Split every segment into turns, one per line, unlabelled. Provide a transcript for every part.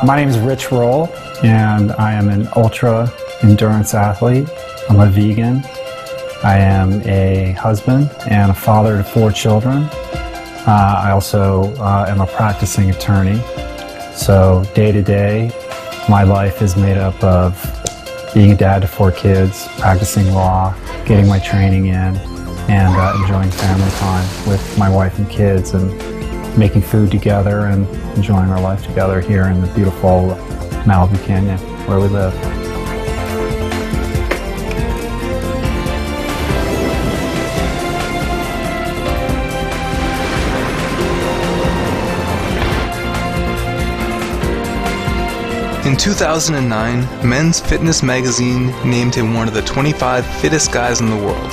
My name is Rich Roll, and I am an ultra endurance athlete. I'm a vegan. I am a husband and a father to 4 children. I also am a practicing attorney. So day to day, my life is made up of being a dad to 4 kids, practicing law, getting my training in, and enjoying family time with my wife and kids, and making food together and enjoying our life together here in the beautiful Malibu Canyon where we live.
In 2009, Men's Fitness magazine named him one of the 25 fittest guys in the world.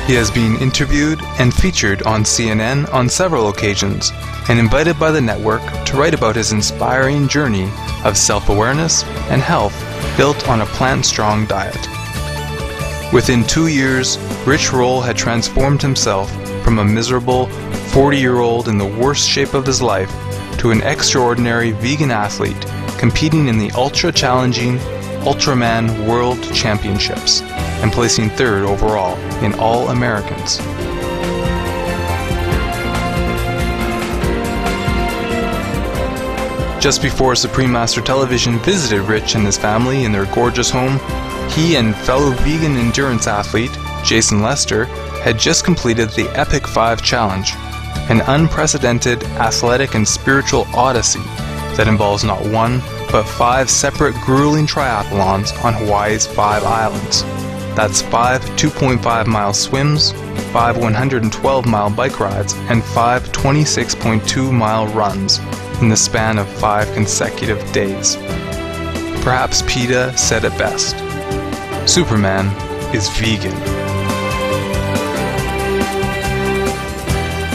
He has been interviewed and featured on CNN on several occasions, and invited by the network to write about his inspiring journey of self-awareness and health built on a plant-strong diet. Within 2 years, Rich Roll had transformed himself from a miserable 40-year-old in the worst shape of his life to an extraordinary vegan athlete competing in the ultra-challenging Ultraman World Championships and placing 3rd overall in All Americans. Just before Supreme Master Television visited Rich and his family in their gorgeous home, he and fellow vegan endurance athlete Jason Lester had just completed the Epic 5 Challenge, an unprecedented athletic and spiritual odyssey that involves not 1, but 5 separate grueling triathlons on Hawaii's 5 islands. That's 5 2.5-mile swims, 5 112-mile bike rides, and 5 26.2-mile runs in the span of 5 consecutive days. Perhaps PETA said it best: Superman is vegan.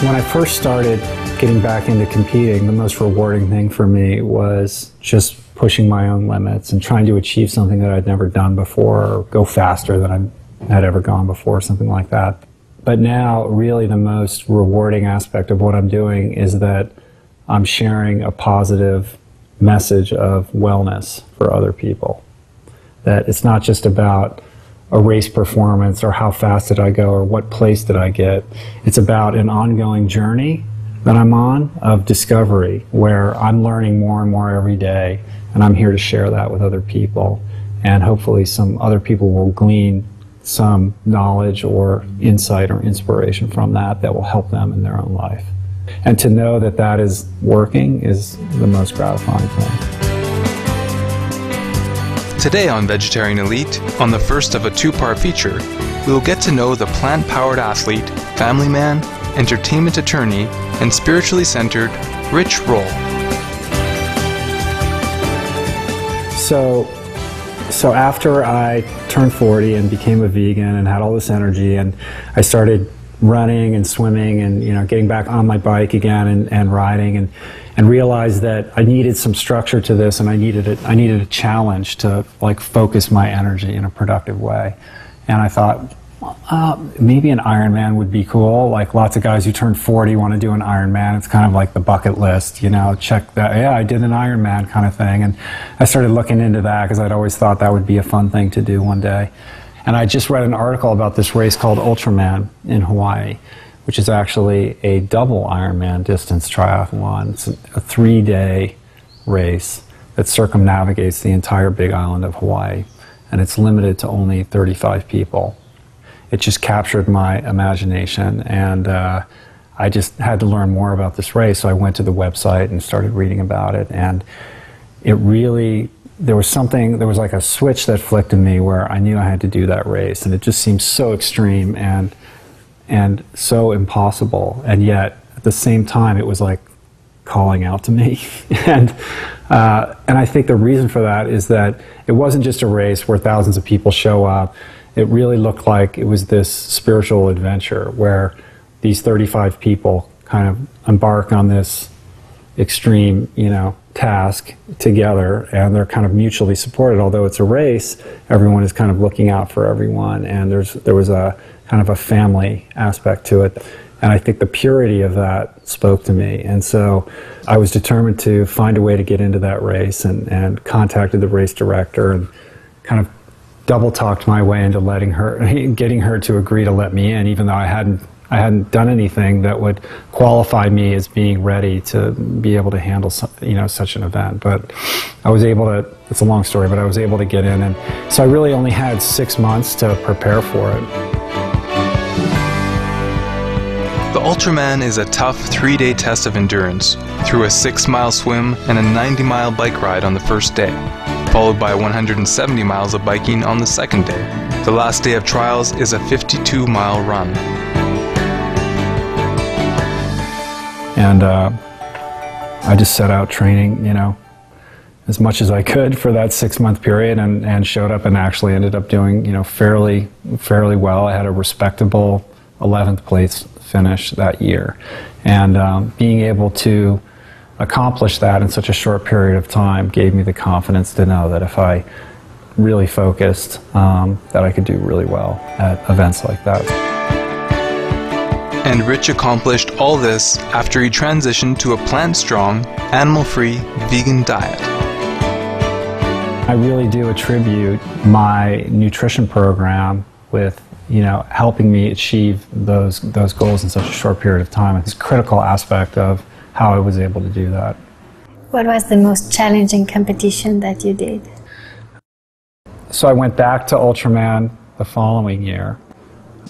When I first started getting back into competing, the most rewarding thing for me was just pushing my own limits and trying to achieve something that I'd never done before, or go faster than I had ever gone before, something like that. But now, really the most rewarding aspect of what I'm doing is that I'm sharing a positive message of wellness for other people. That it's not just about a race performance or how fast did I go or what place did I get. It's about an ongoing journey that I'm on of discovery, where I'm learning more and more every day, and I'm here to share that with other people, and hopefully some other people will glean some knowledge or insight or inspiration from that will help them in their own life. And to know that that is working is the most gratifying thing.
Today on Vegetarian Elite, on the first of a 2-part feature, we will get to know the plant-powered athlete, family man, entertainment attorney, and spiritually centered Rich Roll.
So after I turned 40 and became a vegan and had all this energy, and I started running and swimming and getting back on my bike again and riding, and realized that I needed some structure to this, and I needed a challenge to focus my energy in a productive way. And I thought, maybe an Ironman would be cool. Like lots of guys who turn 40 want to do an Ironman. It's kind of like the bucket list, check that, yeah, I did an Ironman kind of thing. And I started looking into that because I'd always thought that would be a fun thing to do one day. And I just read an article about this race called Ultraman in Hawaii, which is actually a double Ironman distance triathlon. It's a 3-day race that circumnavigates the entire big island of Hawaii. And it's limited to only 35 people. It just captured my imagination, and I just had to learn more about this race. So I went to the website and started reading about it, and it really, there was like a switch that flicked in me where I knew I had to do that race, and it just seemed so extreme and so impossible, and yet at the same time it was like calling out to me. And I think the reason for that is that it wasn't just a race where thousands of people show up. It really looked like it was this spiritual adventure where these 35 people kind of embark on this extreme, task together, and they're kind of mutually supported. Although it's a race, everyone is kind of looking out for everyone, and there was a kind of a family aspect to it. And I think the purity of that spoke to me. And so I was determined to find a way to get into that race, and contacted the race director and kind of double talked my way into getting her to agree to let me in, even though I hadn't done anything that would qualify me as being ready to be able to handle such an event. But I was able to, it's a long story, but I was able to get in. And so I really only had 6 months to prepare for it.
The Ultraman is a tough 3-day test of endurance through a 6-mile swim and a 90-mile bike ride on the first day, followed by 170 miles of biking on the second day. The last day of trials is a 52-mile run.
And I just set out training, as much as I could for that 6-month period, and showed up and actually ended up doing, fairly well. I had a respectable 11th place finish that year. And being able to accomplish that in such a short period of time gave me the confidence to know that if I really focused, that I could do really well at events like that.
And Rich accomplished all this after he transitioned to a plant-strong, animal-free, vegan diet.
I really do attribute my nutrition program with, helping me achieve those goals in such a short period of time. It's a critical aspect of how I was able to do that.
What was the most challenging competition that you did?
So I went back to Ultraman the following year,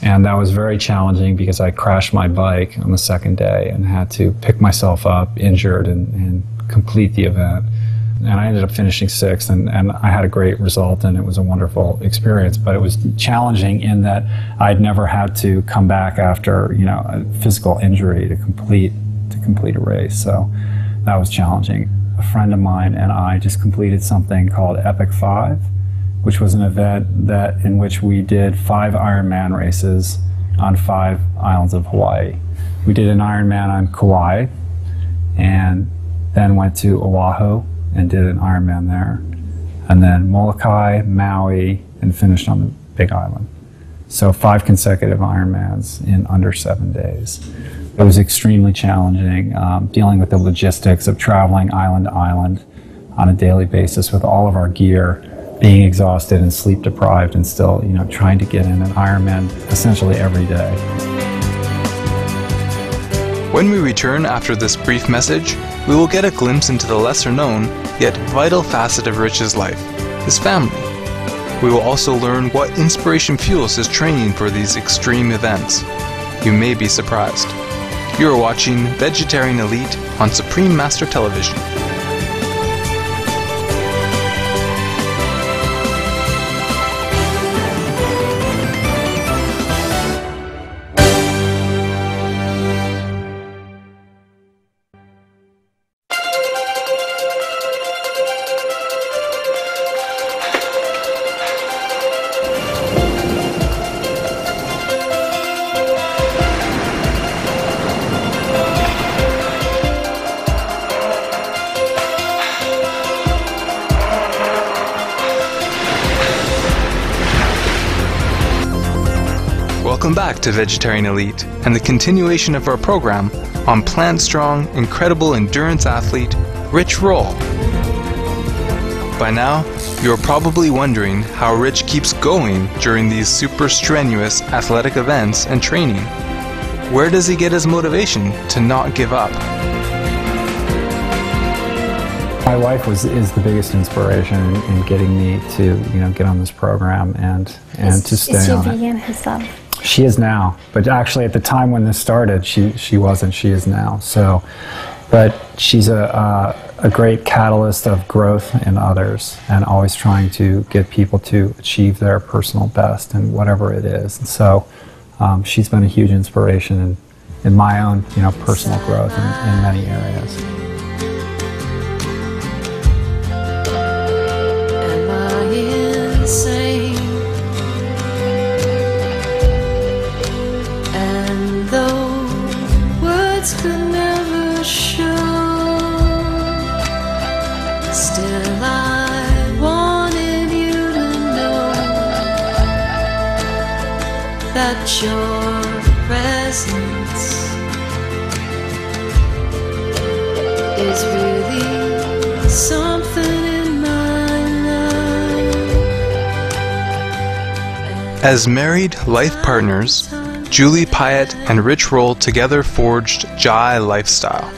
and that was very challenging because I crashed my bike on the second day and had to pick myself up injured and complete the event. And I ended up finishing 6th, and I had a great result, and it was a wonderful experience. But it was challenging in that I'd never had to come back after a physical injury to complete a race. So that was challenging. A friend of mine and I just completed something called Epic 5, which was an event in which we did 5 Ironman races on 5 islands of Hawaii. We did an Ironman on Kauai, and then went to Oahu and did an Ironman there, and then Molokai, Maui, and finished on the Big Island. So 5 consecutive Ironmans in under 7 days. It was extremely challenging, dealing with the logistics of traveling island to island on a daily basis with all of our gear, being exhausted and sleep deprived, and still, trying to get in an Ironman essentially every day.
When we return after this brief message, we will get a glimpse into the lesser-known, yet vital facet of Rich's life, his family. We will also learn what inspiration fuels his training for these extreme events. You may be surprised. You are watching Vegetarian Elite on Supreme Master Television. Welcome back to Vegetarian Elite and the continuation of our program on plant-strong, incredible endurance athlete, Rich Roll. By now, you're probably wondering how Rich keeps going during these super strenuous athletic events and training. Where does he get his motivation to not give up?
My wife is the biggest inspiration in getting me to get on this program and to stay on it.
Is she vegan herself?
She is now, but actually at the time when this started, she wasn't. She is now. So, but she's a great catalyst of growth in others, and always trying to get people to achieve their personal best in whatever it is. And so, she's been a huge inspiration in my own personal growth in many areas.
Am I insane? And though words could never show, still I wanted you to know that your presence is really something in my life.
As married life partners, Julie Pyatt and Rich Roll together forged Jai Lifestyle.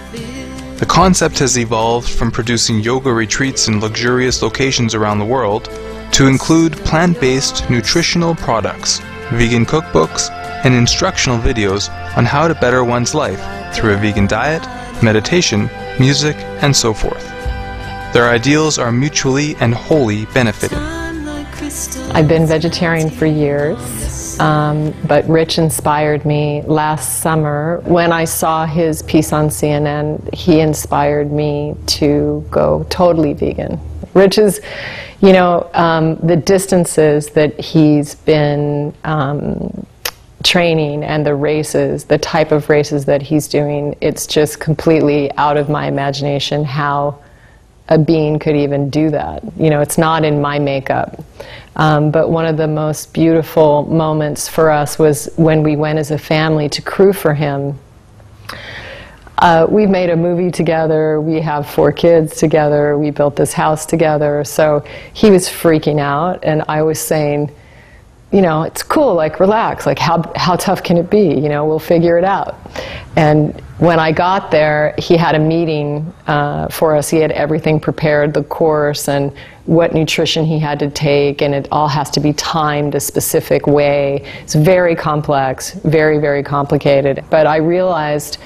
The concept has evolved from producing yoga retreats in luxurious locations around the world to include plant-based nutritional products, vegan cookbooks, and instructional videos on how to better one's life through a vegan diet, meditation, music, and so forth. Their ideals are mutually and wholly benefiting.
I've been vegetarian for years, but Rich inspired me last summer. When I saw his piece on CNN, he inspired me to go totally vegan. Rich is, you know, the distances that he's been training and the races, the type of races that he's doing, it's just completely out of my imagination how a being could even do that. You know, it's not in my makeup. But one of the most beautiful moments for us was when we went as a family to crew for him. We've made a movie together, we have 4 kids together, we built this house together, so he was freaking out, and I was saying, you know, it's cool, like relax, like how tough can it be, you know, we'll figure it out. And when I got there, he had a meeting for us. He had everything prepared, the course and what nutrition he had to take, and it all has to be timed a specific way. It's very complex, very, very complicated. But I realized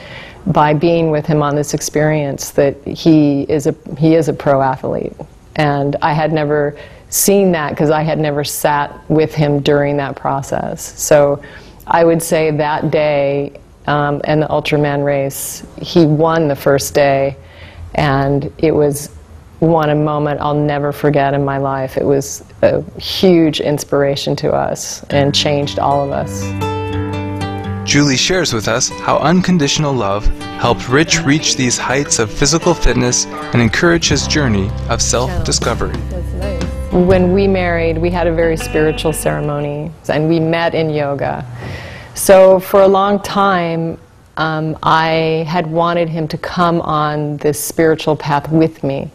by being with him on this experience that he is a pro athlete. And I had never seen that because I had never sat with him during that process. So I would say that day and the Ultraman race, he won the first day, and it was a moment I'll never forget in my life. It was a huge inspiration to us and changed all of us.
Julie shares with us how unconditional love helped Rich reach these heights of physical fitness and encourage his journey of self-discovery.
When we married, we had a very spiritual ceremony, and we met in yoga. So for a long time, I had wanted him to come on this spiritual path with me.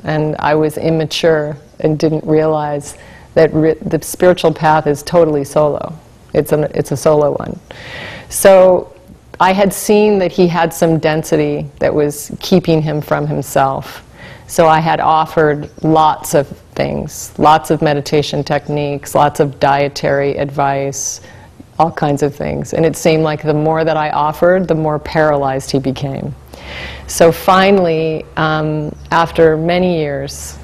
And I was immature and didn't realize that the spiritual path is totally solo. It's a solo one. So I had seen that he had some density that was keeping him from himself. So I had offered lots of things, lots of meditation techniques, lots of dietary advice, all kinds of things. And it seemed like the more that I offered, the more paralyzed he became. So finally, after many years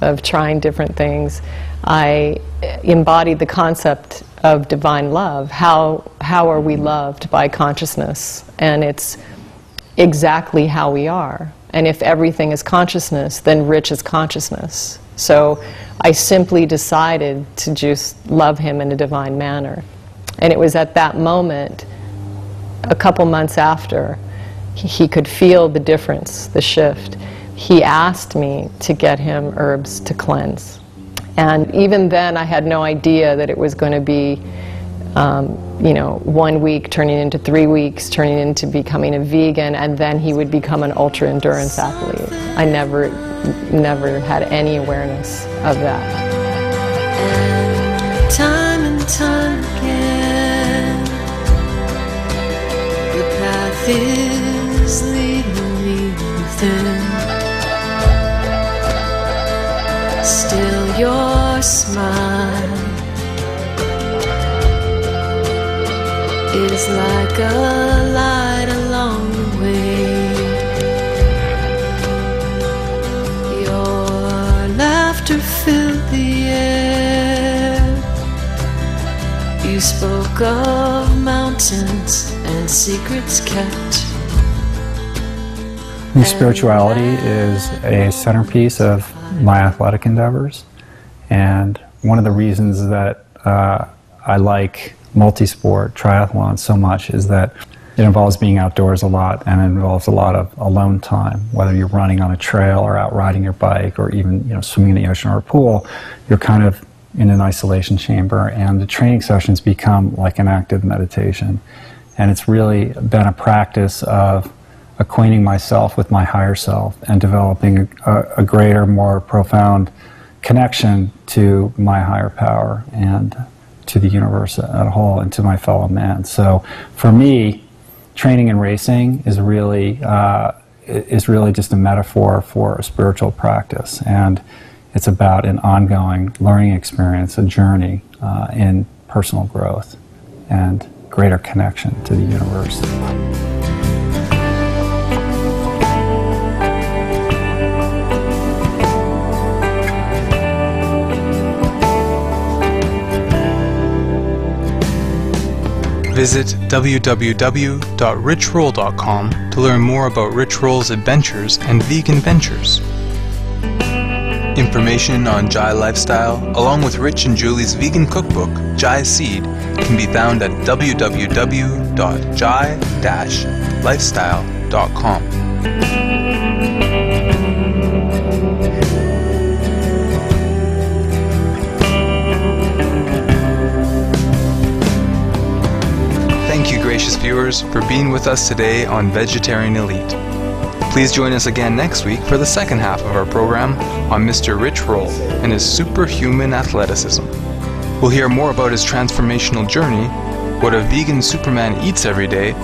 of trying different things, I embodied the concept of divine love. How are we loved by consciousness? And it's exactly how we are. And if everything is consciousness, then Rich is consciousness. So I simply decided to just love him in a divine manner. And it was at that moment, a couple months after, he could feel the difference, the shift. He asked me to get him herbs to cleanse. And even then, I had no idea that it was going to be, you know, 1 week turning into 3 weeks, turning into becoming a vegan, and then he would become an ultra-endurance athlete. I never had any awareness of that.
And time again, the path is leading me within. Still your smile is like a light along the way. Your laughter filled the air. You spoke of mountains and secrets kept.
Spirituality is a centerpiece of my athletic endeavors, and one of the reasons that I like multi-sport triathlon so much is that it involves being outdoors a lot, and it involves a lot of alone time. Whether you're running on a trail or out riding your bike or even swimming in the ocean or a pool, you're kind of in an isolation chamber, and the training sessions become like an active meditation. And it's really been a practice of acquainting myself with my higher self and developing a greater, more profound connection to my higher power and to the universe as a whole and to my fellow man. So for me, training and racing is really just a metaphor for a spiritual practice, and it's about an ongoing learning experience, a journey in personal growth and greater connection to the universe.
Visit www.richroll.com to learn more about Rich Roll's adventures and vegan ventures. Information on Jai Lifestyle, along with Rich and Julie's vegan cookbook, Jai Seed, can be found at www.jai-lifestyle.com. Thank you, gracious viewers, for being with us today on Vegetarian Elite. Please join us again next week for the second half of our program on Mr. Rich Roll and his superhuman athleticism. We'll hear more about his transformational journey, what a vegan Superman eats every day,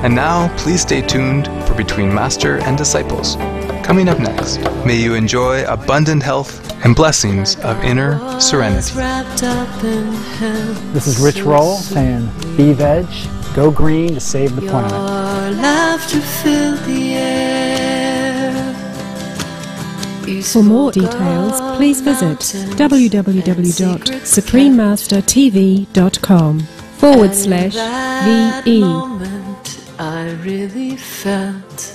and now please stay tuned for Between Master and Disciples. Coming up next, may you enjoy abundant health and blessings of inner serenity.
This is Rich Roll saying, be veg, go green to save the planet.
Your laughter filled the air.
For more details, please visit www.suprememastertv.com/VE.
I really felt